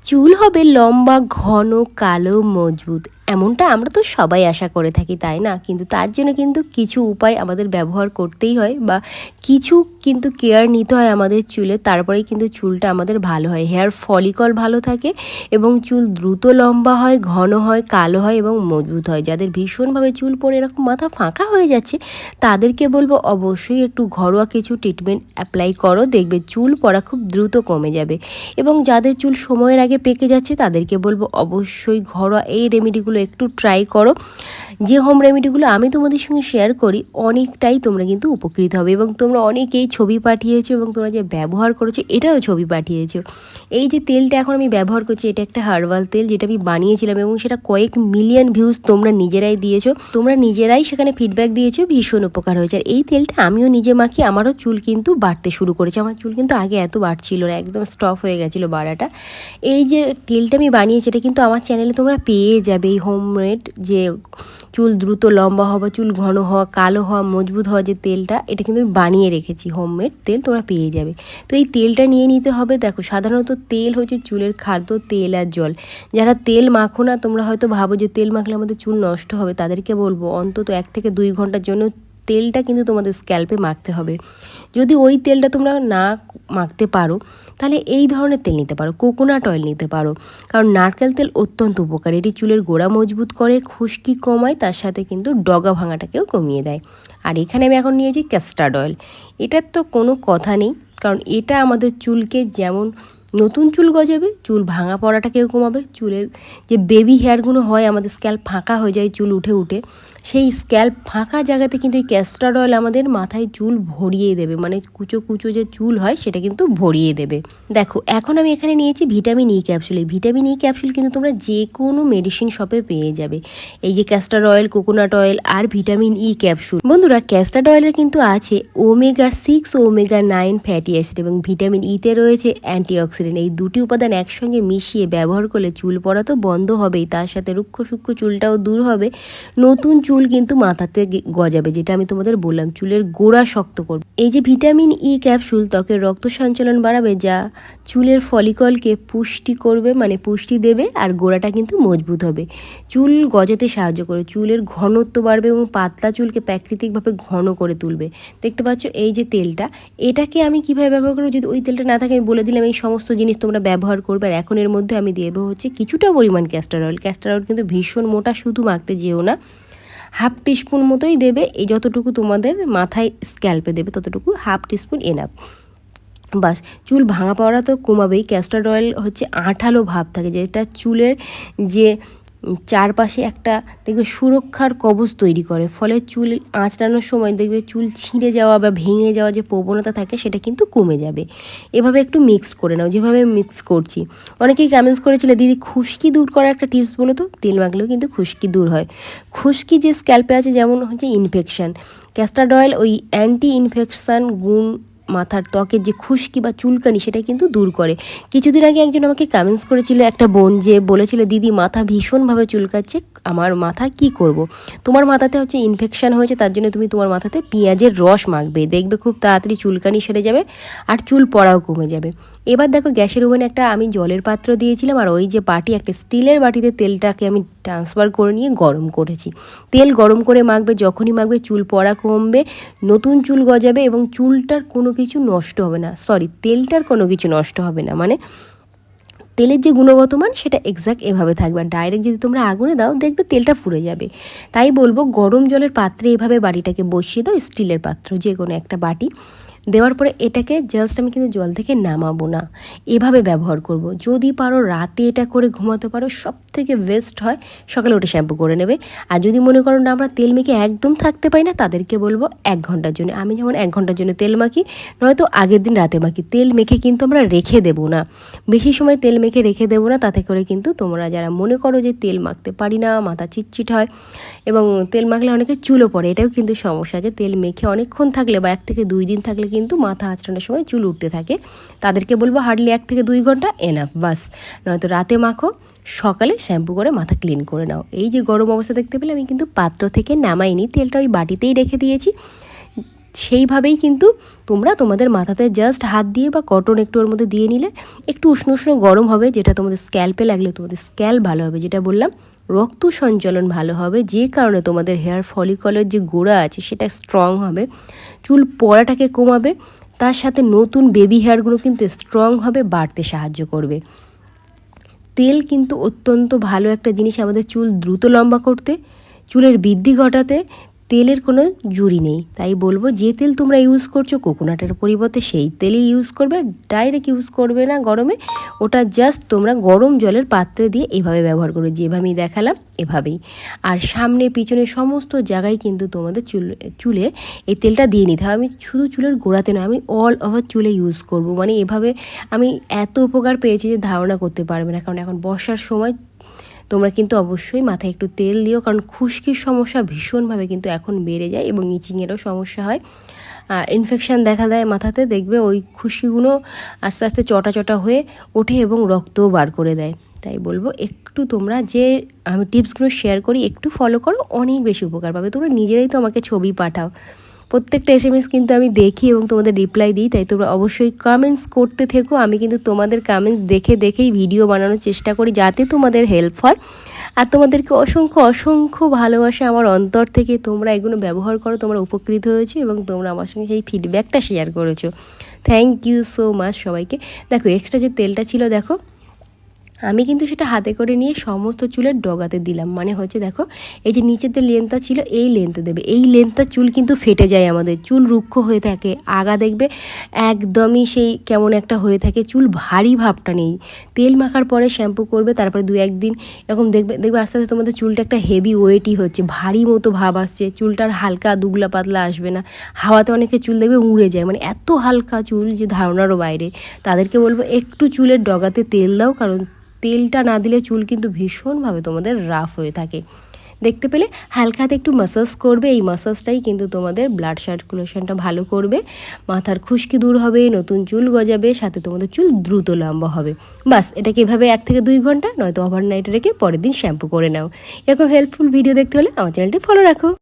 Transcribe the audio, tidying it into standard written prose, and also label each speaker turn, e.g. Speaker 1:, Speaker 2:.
Speaker 1: চুল হবে লম্বা, ঘন, কালো, মজবুত। এমনটা আমরা তো সবাই আশা করে থাকি, তাই না? কিন্তু তার জন্য কিন্তু কিছু উপায় আমাদের ব্যবহার করতেই হয়, বা কিছু কিন্তু কেয়ার নিতে হয় আমাদের চুলে, তারপরেই কিন্তু চুলটা আমাদের ভালো হয়, হেয়ার ফলিকল ভালো থাকে এবং চুল দ্রুত লম্বা হয়, ঘন হয়, কালো হয় এবং মজবুত হয়। যাদের ভীষণভাবে চুল পড়ে এরকম মাথা ফাঁকা হয়ে যাচ্ছে, তাদেরকে বলবো অবশ্যই একটু ঘরোয়া কিছু ট্রিটমেন্ট অ্যাপ্লাই করো, দেখবে চুল পড়া খুব দ্রুত কমে যাবে। এবং যাদের চুল সময়ের আগে পেকে যাচ্ছে, তাদেরকে বলবো অবশ্যই ঘরোয়া এই রেমেডিগুলো একটু ট্রাই করো। যে হোম রেমেডিগুলো আমি তোমাদের সঙ্গে শেয়ার করি, অনেকটাই তোমরা কিন্তু উপকৃত হবে। এবং তোমরা অনেকেই ছবি পাঠিয়েছো এবং তোমরা যে ব্যবহার করেছো এটাও ছবি পাঠিয়েছো। এই যে তেলটা এখন আমি ব্যবহার করছি, এটা একটা হার্বাল তেল, যেটা আমি বানিয়েছিলাম এবং সেটা কয়েক মিলিয়ন ভিউজ তোমরা নিজেরাই দিয়েছো, তোমরা নিজেরাই সেখানে ফিডব্যাক দিয়েছো, ভীষণ উপকার হয়েছে। আর এই তেলটা আমিও নিজে মাখি, আমারও চুল কিন্তু বাড়তে শুরু করেছে। আমার চুল কিন্তু আগে এত বাড়ছিল না, একদম স্টপ হয়ে গেছিলো বাড়াটা। এই যে তেলটা আমি বানিয়েছি, এটা কিন্তু আমার চ্যানেলে তোমরা পেয়ে যাবে। এই হোমমেড যে চুল দ্রুত লম্বা হওয়া, চুল ঘন হওয়া, কালো হওয়া, মজবুত হওয়া যে তেলটা, এটা কিন্তু আমি বানিয়ে রেখেছি, হোমমেড তেল তোমরা পেয়ে যাবে। তো এই তেলটা নিয়ে নিতে হবে। দেখো, সাধারণত তেল হচ্ছে চুলের খাদ্য, তেল আর জল। যারা তেল মাখো না, তোমরা হয়তো ভাবো যে তেল মাখলে আমাদের চুল নষ্ট হবে, তাদেরকে বলবো অন্তত 1 থেকে 2 ঘন্টার জন্য তেলটা কিন্তু তোমাদের স্ক্যাল্পে মাখতে হবে। যদি ওই তেলটা তোমরা না মাখতে পারো, তাহলে এই ধরনের তেল নিতে পারো, কোকোনাট অয়েল নিতে পারো। কারণ নারকেল তেল অত্যন্ত উপকারী, এটি চুলের গোড়া মজবুত করে, খুশকি কমায়, তার সাথে কিন্তু ডগা ভাঙাটাকেও কমিয়ে দেয়। আর এখানে আমি এখন নিয়েছি ক্যাস্টার্ড অয়েল। এটার তো কোনো কথা নেই, কারণ এটা আমাদের চুলকে যেমন নতুন চুল গজাবে, চুল ভাঙা পড়াটাকেও কমাবে, চুলের যে বেবি হেয়ারগুলো হয়, আমাদের স্ক্যাল্প ফাঁকা হয়ে যায় চুল উঠে উঠে, সেই স্ক্যাল্প ফাঁকা জায়গাতে কিন্তু এই ক্যাস্টার অয়েল আমাদের মাথায় চুল ভরিয়ে দেবে, মানে কুচো কুচো যে চুল হয় সেটা কিন্তু ভরিয়ে দেবে। দেখো, এখন আমি এখানে নিয়েছি ভিটামিন ই ক্যাপসুল। এই ভিটামিন ই ক্যাপসুল কিন্তু তোমরা যে কোনো মেডিসিন শপে পেয়ে যাবে। এই যে ক্যাস্টার অয়েল, কোকোনাট অয়েল আর ভিটামিন ই ক্যাপসুল। বন্ধুরা, ক্যাস্টার অয়েলের কিন্তু আছে ওমেগা 6 ও ওমেগা 9 ফ্যাটি অ্যাসিড এবং ভিটামিন ইতে রয়েছে অ্যান্টিঅক্সিডেন্ট। এই দুটি উপাদান একসঙ্গে মিশিয়ে ব্যবহার করলে চুল পড়া তো বন্ধ হবেই, তার সাথে রুক্ষ সূক্ষ্ম চুলটাও দূর হবে, নতুন চুল কিন্তু মাথাতে গজাবে, যেটা আমি তোমাদের বললাম, চুলের গোড়া শক্ত করবে। এই যে ভিটামিন ই ক্যাপসুল ত্বকের রক্ত সঞ্চালন বাড়াবে, যা চুলের ফলিকলকে পুষ্টি করবে, মানে পুষ্টি দেবে, আর গোড়াটা কিন্তু মজবুত হবে। চুল গজাতে সাহায্য করে, চুলের ঘনত্ব বাড়বে এবং পাতলা চুলকে প্রাকৃতিকভাবে ঘন করে তুলবে। দেখতে পাচ্ছ এই যে তেলটা, এটাকে আমি কিভাবে ব্যবহার করবো, যদি ওই তেলটা না থাকে আমি বলে দিলাম এই সমস্ত জিনিস তোমরা ব্যবহার করবে। আর এখন এর মধ্যে আমি দেবো হচ্ছে কিছুটা পরিমাণ ক্যাস্টার অয়েল। ক্যাস্টার অয়েল কিন্তু ভীষণ মোটা, শুধু মাখতে যেও না, হাফ টিস্পুন মতোই দেবে। এই যতটুকু তোমাদের মাথায় স্ক্যাল্পে দেবে ততটুকু, হাফ টিস্পুন এনাফ। বাস, চুল ভাঙা পড়া তো কমাবেই। ক্যাস্টার অয়েল হচ্ছে আঠালো ভাব থাকে, যেটা চুলের যে চারপাশে একটা দেখবে সুরক্ষার কবচ তৈরি করে, ফলে চুল আঁচড়ানোর সময় দেখবে চুল ছিঁড়ে যাওয়া বা ভেঙে যাওয়া যে প্রবণতা থাকে সেটা কিন্তু কমে যাবে। এভাবে একটু মিক্স করে নাও, যেভাবে মিক্স করছি। অনেকেই কমেন্টস করেছিলে, দিদি খুশকি দূর করার একটা টিপস বলো তো। তেল মাখলেও কিন্তু খুশকি দূর হয়। খুশকি যে স্ক্যাল্পে আছে, যেমন হচ্ছে ইনফেকশান, ক্যাস্টার অয়েল ওই অ্যান্টি ইনফেকশান গুণ মাথার ত্বকের যে খুশকি বা চুলকানি সেটা কিন্তু দূর করে। কিছুদিন আগে একজন আমাকে কমেন্টস করেছিল, একটা বোন, যে বলেছিল, দিদি মাথা ভীষণভাবে চুলকাচ্ছে, আমার মাথা কি করব। তোমার মাথাতে হচ্ছে ইনফেকশান হয়েছে, তার জন্য তুমি তোমার মাথাতে পেঁয়াজের রস মাখবে, দেখবে খুব তাড়াতাড়ি চুলকানি সেরে যাবে আর চুল পড়াও কমে যাবে। এবার দেখো, গ্যাসের ওভেনে একটা আমি জলের পাত্র দিয়েছিলাম, আর ওই যে বাটি, একটা স্টিলের বাটিতে তেলটাকে আমি ট্রান্সফার করে নিয়ে গরম করেছি। তেল গরম করে মাখবে, যখনই মাখবে চুল পড়া কমবে, নতুন চুল গজাবে এবং চুলটার কোনো কিছু নষ্ট হবে না, তেলটার কোনো কিছু নষ্ট হবে না, মানে তেলের যে গুণগত মান সেটা এক্স্যাক্ট এভাবে থাকবে। আর ডাইরেক্ট যদি তোমরা আগুনে দাও, দেখবে তেলটা ফুরে যাবে। তাই বলবো, গরম জলের পাত্রে এভাবে বাটিটাকে বসিয়ে দাও, স্টিলের পাত্র যে কোনো একটা বাটি দেওয়ার পরে এটাকে জাস্ট আমি কিন্তু জল থেকে নামাবো না, এভাবে ব্যবহার করব। যদি পারো রাতে এটা করে ঘুমাতে পারো, সব থেকে বেস্ট হয়। সকালে উঠে শ্যাম্পু করে নেবে। আর যদি মনে করো না আমরা তেল মেখে একদম থাকতে পারি না, তাদেরকে বলবো 1 ঘন্টার জন্য, আমি যেমন 1 ঘন্টার জন্য তেল মাখি, নয়তো আগের দিন রাতে মাখি। তেল মেখে কিন্তু আমরা রেখে দেবো না, বেশি সময় তেল মেখে রেখে দেবো না। তাতে করে কিন্তু তোমরা যারা মনে করো যে তেল মাখতে পারি না, মাথা চিটচিট হয় এবং তেল মাখলে অনেকে চুলও পড়ে, এটাও কিন্তু সমস্যা আছে। তেল মেখে অনেকক্ষণ থাকলে বা 1 থেকে 2 দিন থাকলে কিন্তু মাথা আঁচড়ানোর সময় চুল উঠতে থাকে, তাদেরকে বলবো হার্ডলি 1 থেকে 2 ঘন্টা এনাফ, বাস। নয়তো রাতে মাখো, সকালে শ্যাম্পু করে মাথা ক্লিন করে নাও। এই যে গরম অবস্থা দেখতে পেলে, আমি কিন্তু পাত্র থেকে নামাইনি, তেলটা ওই বাটিতেই রেখে দিয়েছি। সেইভাবেই কিন্তু তোমরা তোমাদের মাথাতে জাস্ট হাত দিয়ে বা কটন একটু ওর মধ্যে দিয়ে নিলে একটু উষ্ণ উষ্ণ গরম হবে, যেটা তোমাদের স্ক্যাল্পে লাগলে তোমাদের স্ক্যাল্প ভালো হবে, যেটা বললাম রক্ত সঞ্চালন ভালো হবে, যে কারণে তোমাদের হেয়ার ফলিকলের যে গোড়া আছে সেটা স্ট্রং হবে, চুল পড়াটাকে কমাবে, তার সাথে নতুন বেবি হেয়ারগুলো কিন্তু স্ট্রং হবে, বাড়তে সাহায্য করবে। তেল কিন্তু অত্যন্ত ভালো একটা জিনিস আমাদের চুল দ্রুত লম্বা করতে, চুলের বৃদ্ধি ঘটাতে তেলের কোনো জুড়ি নেই। তাই বলবো যে তেল তোমরা ইউজ করছো কোকোনাটের পরিবর্তে সেই তেলই ইউজ করবে, ডাইরেক্ট ইউজ করবে না গরমে, ওটা জাস্ট তোমরা গরম জলের পাত্রে দিয়ে এভাবে ব্যবহার করবে, যেভাবে আমি দেখালাম এভাবেই। আর সামনে পিছনে সমস্ত জায়গায় কিন্তু তোমাদের চুলে এই তেলটা দিয়ে নিতে হবে। আমি শুধু চুলের গোড়াতে নয়, আমি অল ওভার চুলে ইউজ করব, মানে এভাবে আমি এত উপকার পেয়েছি যে ধারণা করতে পারবে না। কারণ এখন বর্ষার সময় তোমরা কিন্তু অবশ্যই মাথায় একটু তেল দিও, কারণ খুশকির সমস্যা ভীষণভাবে কিন্তু এখন বেড়ে যায় এবং ইচিংয়েরও সমস্যা হয়, ইনফেকশান দেখা দেয় মাথাতে, দেখবে ওই খুশকিগুলো আস্তে আস্তে চটা চটা হয়ে ওঠে এবং রক্তও বার করে দেয়। তাই বলবো একটু তোমরা যে আমি টিপসগুলো শেয়ার করি একটু ফলো করো, অনেক বেশি উপকার পাবে। তোমরা নিজেরাই তো আমাকে ছবি পাঠাও, প্রত্যেকটা SMS কিন্তু আমি দেখি এবং তোমাদের রিপ্লাই দিই, তাই তোমরা অবশ্যই কমেন্টস করতে থেকো। আমি কিন্তু তোমাদের কমেন্টস দেখেই ভিডিও বানানোর চেষ্টা করি যাতে তোমাদের হেল্প হয়। আর তোমাদেরকে অসংখ্য অসংখ্য ভালোবাসা আমার অন্তর থেকে, তোমরা এগুলো ব্যবহার করো, তোমরা উপকৃত হয়েছো এবং তোমরা আমার সঙ্গে সেই ফিডব্যাকটা শেয়ার করেছো। থ্যাংক ইউ সো মাচ সবাইকে। দেখো এক্সট্রা যে তেলটা ছিল দেখো আমি কিন্তু সেটা হাতে করে নিয়ে সমস্ত চুলের ডগাতে দিলাম, মানে হচ্ছে দেখো এই যে নিচের যে লেন্থটা ছিল এই লেন্থে দেবে, এই লেন্থটা চুল কিন্তু ফেটে যায়, আমাদের চুল রুক্ষ হয়ে থাকে, আগা দেখবে একদমই সেই কেমন একটা হয়ে থাকে, চুল ভারী ভাবটা নেই। তেল মাখার পরে শ্যাম্পু করবে, তারপরে 2-1 দিন এরকম দেখবে আস্তে আস্তে তোমাদের চুলটা একটা হেভি ওয়েটই হচ্ছে, ভারী মতো ভাব আসছে, চুলটার হালকা দুগলা পাতলা আসবে না, হাওয়াতে অনেকে চুল দেখবে উড়ে যায়, মানে এত হালকা চুল যে ধারণারও বাইরে। তাদেরকে বলবো একটু চুলের ডগাতে তেল দাও, কারণ তেলটা না দিলে চুল কিন্তু ভীষণভাবে তোমাদের রাফ হয়ে থাকে। দেখতে পেলে হালকা হাতে একটু মাসাজ করবে, এই মাসাজটাই কিন্তু তোমাদের ব্লাড সার্কুলেশনটা ভালো করবে, মাথার খুশকি দূর হবে, নতুন চুল গজাবে, সাথে তোমাদের চুল দ্রুত লম্বা হবে। বাস এটাকে এভাবে 1 থেকে 2 ঘন্টা নয়তো ওভারনাইট রেখে পরের দিন শ্যাম্পু করে নাও। এরকম হেল্পফুল ভিডিও দেখতে হলে আমার চ্যানেলটি ফলো রাখো।